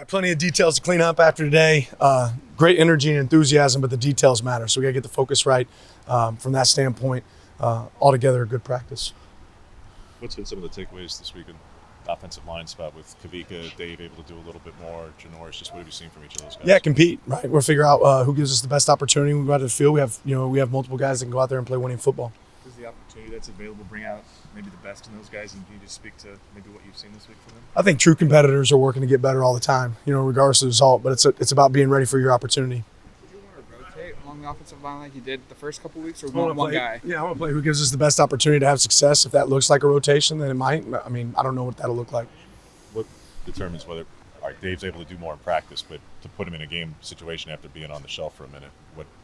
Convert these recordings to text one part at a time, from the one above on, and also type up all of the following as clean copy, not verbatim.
Plenty of details to clean up after today. Great energy and enthusiasm, but the details matter. So we got to get the focus right from that standpoint. Altogether, a good practice. What's been some of the takeaways this week in offensive line spot with Kavika, Dave able to do a little bit more, Janoris? Just what have you seen from each of those guys? Yeah, compete, right? We'll figure out who gives us the best opportunity when we go out to the field. We have multiple guys that can go out there and play winning football. Does the opportunity that's available bring out maybe the best in those guys, and can you just speak to maybe what you've seen this week from them? I think true competitors are working to get better all the time, regardless of the result. But it's about being ready for your opportunity. Would you want to rotate along the offensive line like you did the first couple of weeks, or one guy? Yeah, I want to play who gives us the best opportunity to have success. If that looks like a rotation, then it might. I mean, I don't know what that'll look like. What determines whether Dave's able to do more in practice, but to put him in a game situation after being on the shelf for a minute?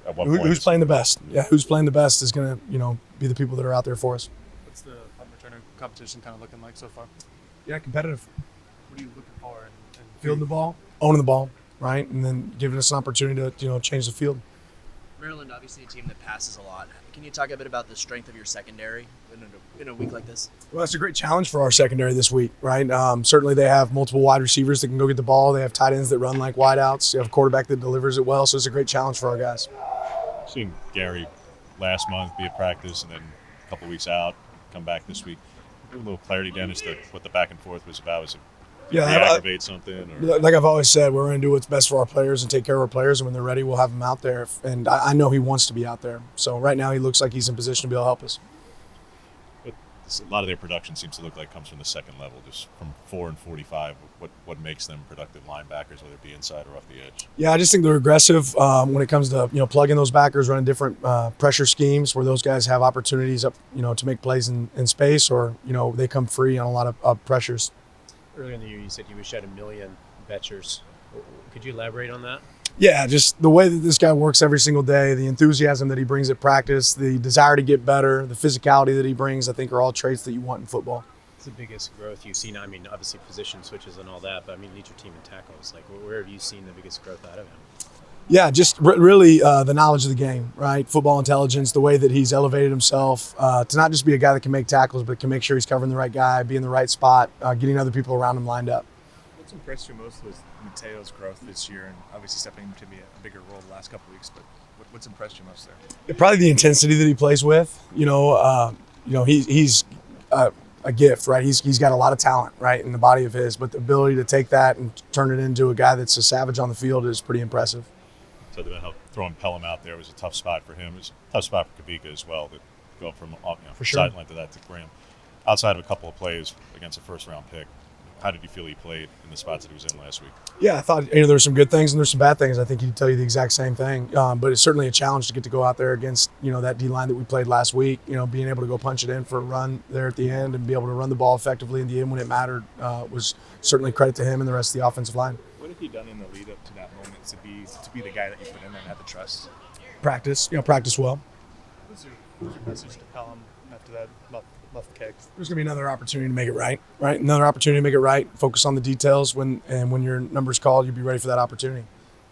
At what point? Who's playing the best? Yeah, who's playing the best is going to be the people that are out there for us. What's the punt returner competition kind of looking like so far? Yeah, competitive. What are you looking for? Fielding the ball, owning the ball, right, and then giving us an opportunity to change the field. Maryland, obviously a team that passes a lot. Can you talk a bit about the strength of your secondary in a week like this? Well, that's a great challenge for our secondary this week, right? Certainly they have multiple wide receivers that can go get the ball. They have tight ends that run like wideouts. They have a quarterback that delivers it well, so it's a great challenge for our guys. Seeing Gary last month be at practice and then a couple weeks out, come back this week. Give a little clarity, Dennis, to what the back and forth was about. Was it aggravate something? Or? Like I've always said, we're going to do what's best for our players and take care of our players, and when they're ready, we'll have them out there. And I know he wants to be out there. So right now he looks like he's in position to be able to help us. But a lot of their production seems to look like comes from the second level, just from 4 and 45. What makes them productive linebackers, whether it be inside or off the edge? Yeah, I just think they're aggressive when it comes to plugging those backers, running different pressure schemes where those guys have opportunities up to make plays in space, or they come free on a lot of pressures. Earlier in the year, you said you wish you had 1 million betchers. Could you elaborate on that? Yeah, just the way that this guy works every single day, the enthusiasm that he brings at practice, the desire to get better, the physicality that he brings, I think are all traits that you want in football. What's the biggest growth you've seen? I mean, obviously position switches and all that, but I mean, lead your team in tackles. Like, where have you seen the biggest growth out of him? Yeah, just really the knowledge of the game, right? Football intelligence, the way that he's elevated himself to not just be a guy that can make tackles, but can make sure he's covering the right guy, be in the right spot, getting other people around him lined up. What's impressed you most was Mateo's growth this year, and obviously stepping into a bigger role the last couple of weeks, but what's impressed you most there? Probably the intensity that he plays with. He's a gift, right? He's got a lot of talent, right, in the body of his, but the ability to take that and turn it into a guy that's a savage on the field is pretty impressive. So how throwing Pelham out there was a tough spot for him. It was a tough spot for Kavika as well, to go from for sure. sideline to that to Graham. Outside of a couple of plays against a first-round pick, how did you feel he played in the spots that he was in last week? Yeah, I thought there were some good things and there's some bad things. I think he'd tell you the exact same thing. But it's certainly a challenge to get to go out there against that D-line that we played last week. Being able to go punch it in for a run there at the end and be able to run the ball effectively in the end when it mattered was certainly credit to him and the rest of the offensive line. What have you done in the lead up to that moment to be the guy that you put in there and have the trust? Practice, practice well. What's your message to Pelham after that left kick? There's going to be another opportunity to make it right? Another opportunity to make it right. Focus on the details. When your number's called, you'll be ready for that opportunity.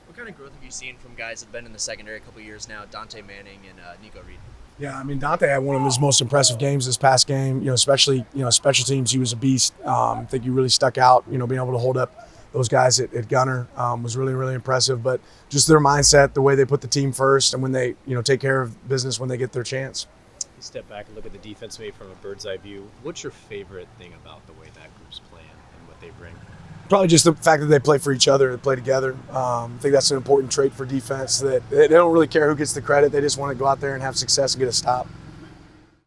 What kind of growth have you seen from guys that have been in the secondary a couple of years now, Dante Manning and Nico Reed? Yeah, I mean, Dante had one of his most impressive games this past game. Especially special teams, he was a beast. I think he really stuck out. Being able to hold up those guys at gunner was really, really impressive. But just their mindset, the way they put the team first, and when they take care of business when they get their chance. You step back and look at the defense maybe from a bird's eye view. What's your favorite thing about the way that group's playing and what they bring? Probably just the fact that they play for each other, they play together. I think that's an important trait for defense, that they don't really care who gets the credit. They just want to go out there and have success and get a stop.